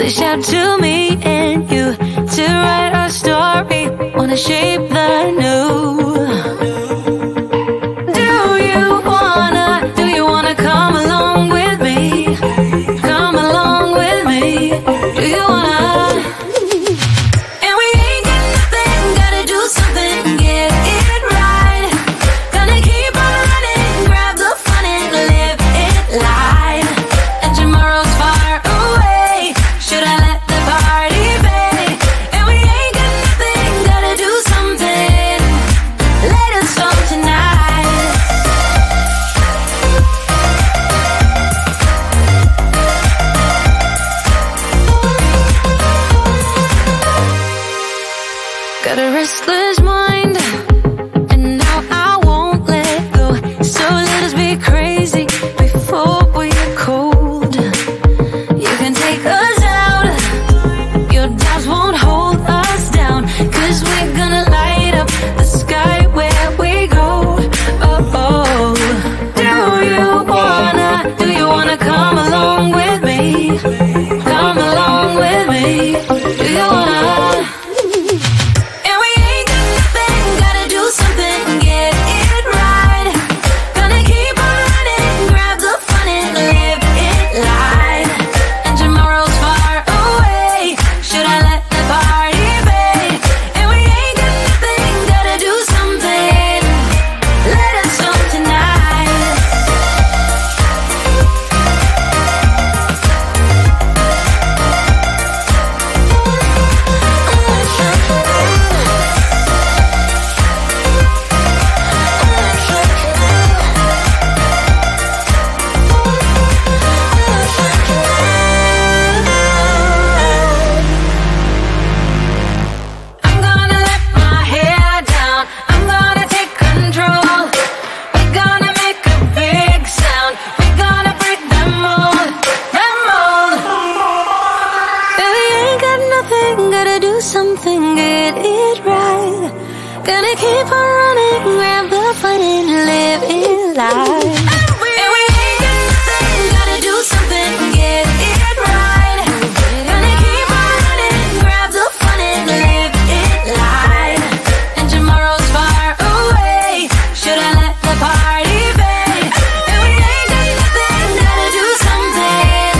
Reach out to me and you to write our story. Wanna shape the new. Do you wanna come along with me? Come along with me. Do you wanna? And we ain't got nothing, gotta do something, get it right. Gonna keep on running, grab the fun and live it live. And tomorrow's far away, should I let the party fade? And we ain't got nothing, gotta do something, let us go tonight. Got a restless mind, and now I won't let go. So let us be crazy before we're cold. You can take us out, your doubts won't hold us down. 'Cause we're gonna light up the sky where we go. Oh, oh. Do you wanna come along with me? Come along with me. Do you wanna? And we ain't got nothing, gotta do something, get it right. Gonna keep on running, grab the fun and live it live. And tomorrow's far away, should I let the party fade? And we ain't got nothing, gotta do something, let us go tonight. I'm gonna let my hair down, I'm gonna take control. We're gonna make a big sound, we're gonna break them mold, them mold. Baby, ain't got nothing, gotta do something, get it right. Gonna keep on running, grab the fun and live it live. And we ain't got nothing, gotta do something, get it right. Gonna keep on running, grab the fun and live it live. And tomorrow's far away, should I let the party fade? And we ain't got nothing, gotta do something,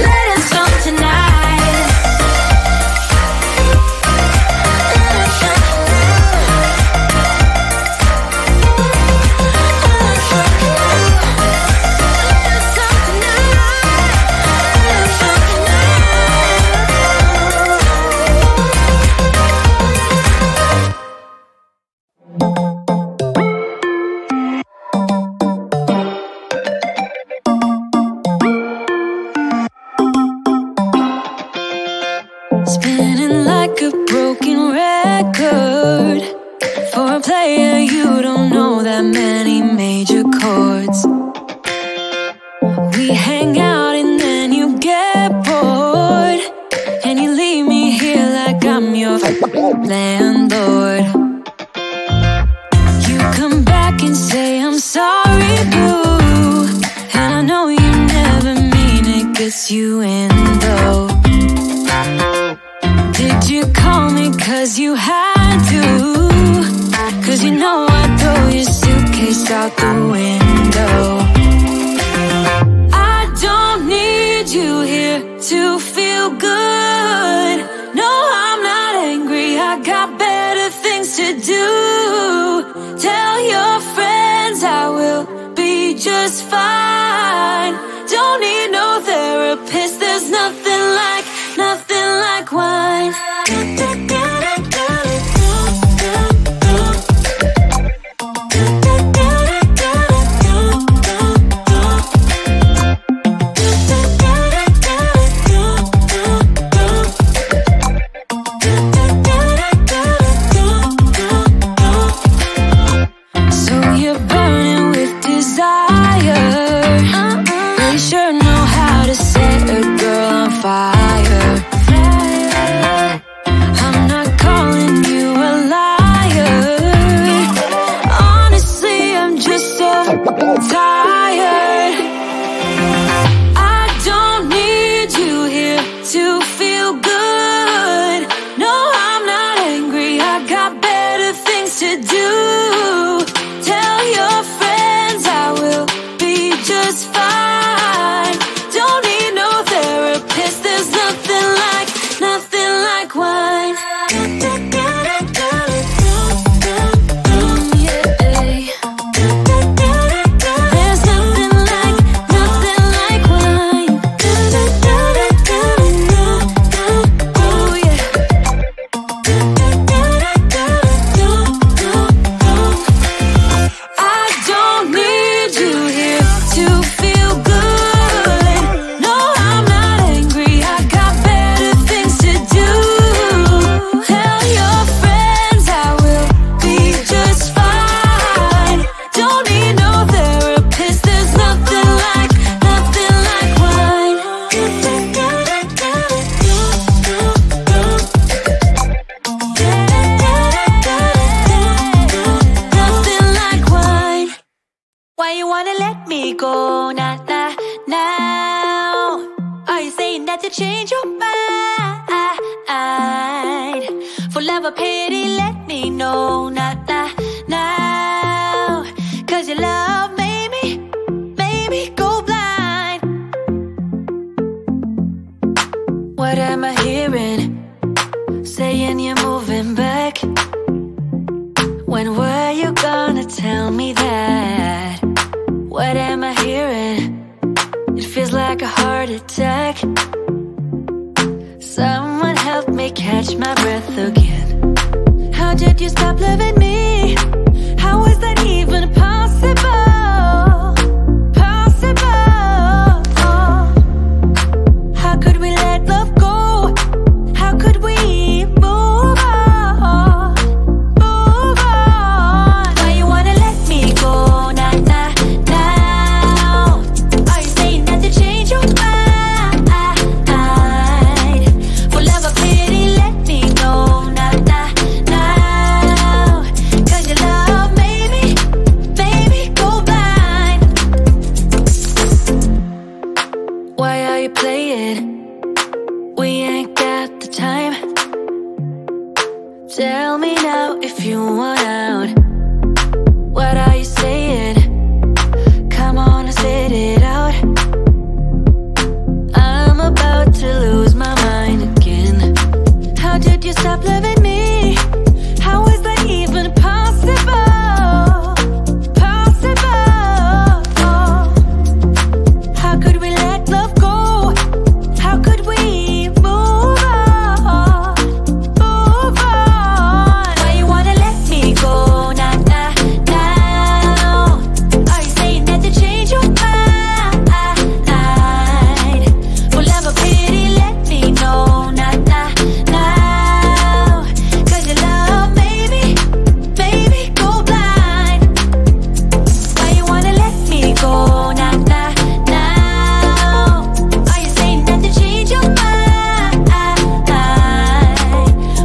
let us go tonight. Spinning like a broken record. For a player, you don't know that many major chords. We hang out and then you get bored, and you leave me here like I'm your landlord. You come back and say I'm sorry, boo, and I know you never mean it, gets you in though. Did you call me 'cause you had to? 'Cause you know I'd throw your suitcase out the window. I don't need you here to feel good. No, I'm not angry, I got better things to do. Tell your friends I will be just fine. Don't need no therapist, there's nothing like wine. So you're burning with desire. let me go now, now, now? Are you saying that you change your mind? For love or pity, let me know now, now, now. Cause your love made me go blind. What am I hearing? Saying you're moving back. When were you gonna tell me that? What am I hearing? It feels like a heart attack. Someone help me catch my breath again. How did you stop loving me? How is that even possible? Possible. How could we let love go? How could we move on? Move on. Why you wanna let me go now, now, now? Are you saying that to change your mind? For love or pity, let me know now, now, now. Cause your love made me go blind. Why are you playing? We ain't got the time. Tell me now if you want out. What are you saying? Come on and spit it out. I'm about to lose my mind again. How did you stop loving me? How is that even possible? Possible. How could we let love go? How could we move on? Move on. Why you wanna let me go now, now, now? Are you saying that to change your mind? For love or pity, let me know now, now, now. Cause your love made me go blind. Why you wanna let me go now, now, now? Are you saying that to change your mind?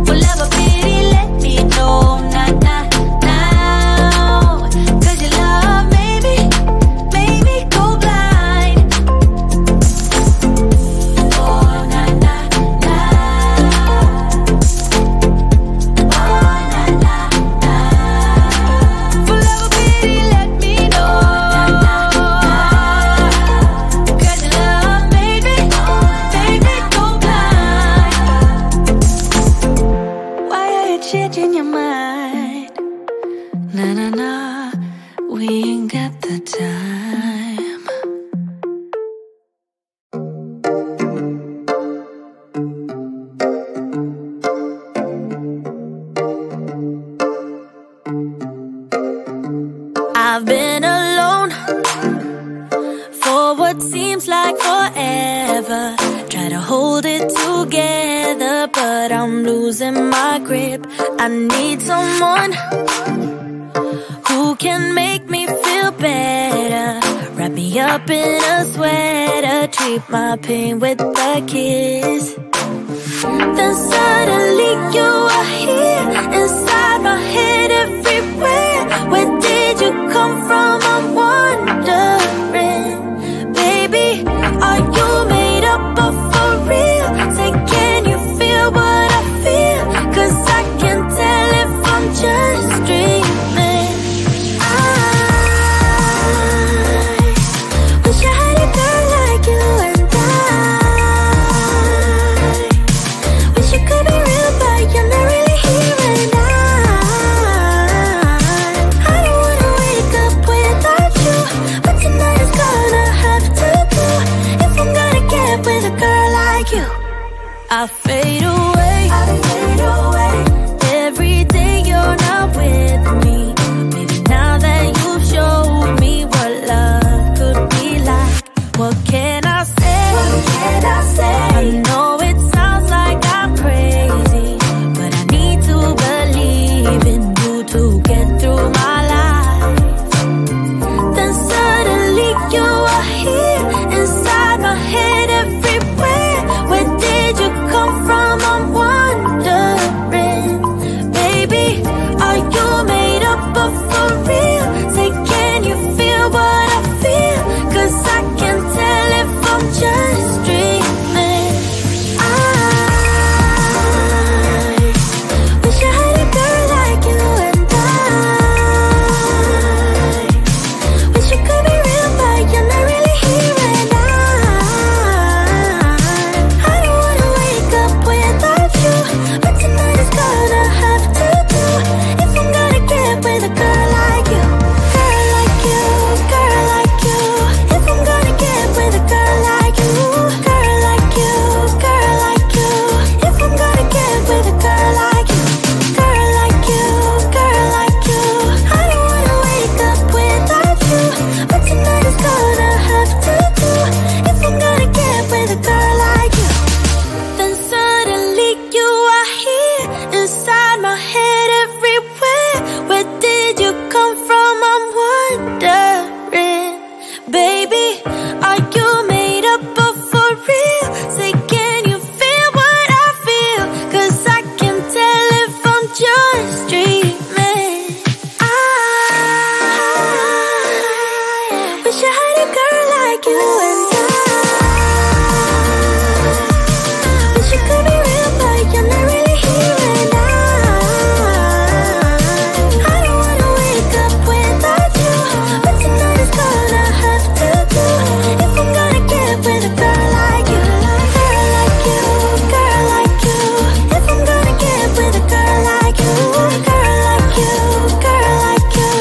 For love or pity, let me know now, now, now. Cause your love made me go blind. Oh, na, na, na. Oh, na, na, na. For love or pity, let me know. Cause your love made me go blind. Why are you changing your mind? Na, na, na. We ain't got the time. I've been alone for what seems like forever. Try to hold it together, but I'm losing my grip. I need someone who can make me feel better. Wrap me up in a sweater, treat my pain with a kiss. Then suddenly you are here, inside my head everywhere. Where did you come from? I'm wondering. Baby, are you made up of for real? Say, can you feel what I feel? Cause I can tell if I'm just dreaming. I wish I had a girl like you, and I wish you could be real, but you're not really here, and I don't wanna wake up without you, but tonight is gonna have to do. If I'm gonna get with a girl like you, I fade away, every day you're not with me. Maybe now that you've showed me what love could be like, what can I say? I know it sounds like I'm crazy, but I need to believe in you to get through my life. Then suddenly you are here, inside my head everywhere. Where did you come from? like you and I. Wish you could be real, but you're not really here and I don't wanna wake up without you, but tonight is gonna have to do. If I'm gonna get with a girl like you, girl like you, girl like you. If I'm gonna get with a girl like you, girl like you, girl like you.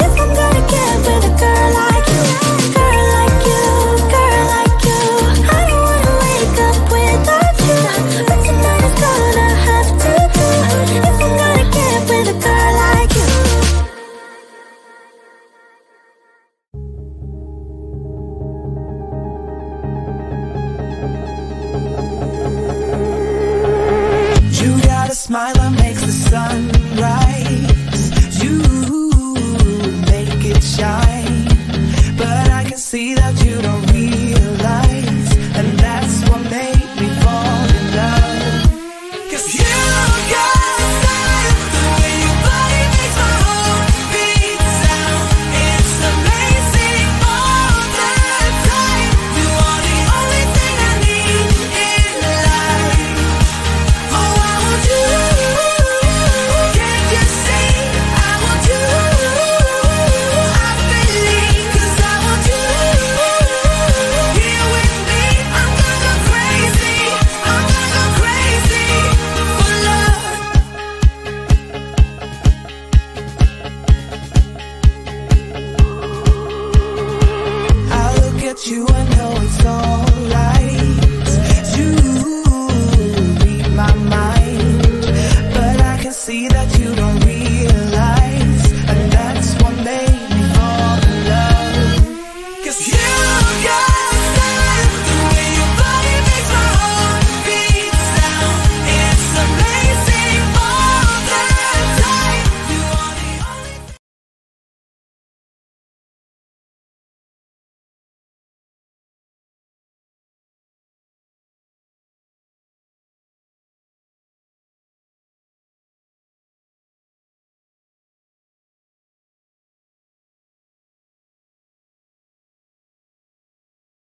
If I'm gonna get with a girl like you, girl like you, girl like you. I don't wanna wake up without you, but tonight is gonna have to do. If I'm gonna get with a girl like you. You got a smile that makes the sun rise. You make it shine, but I can see that you don't really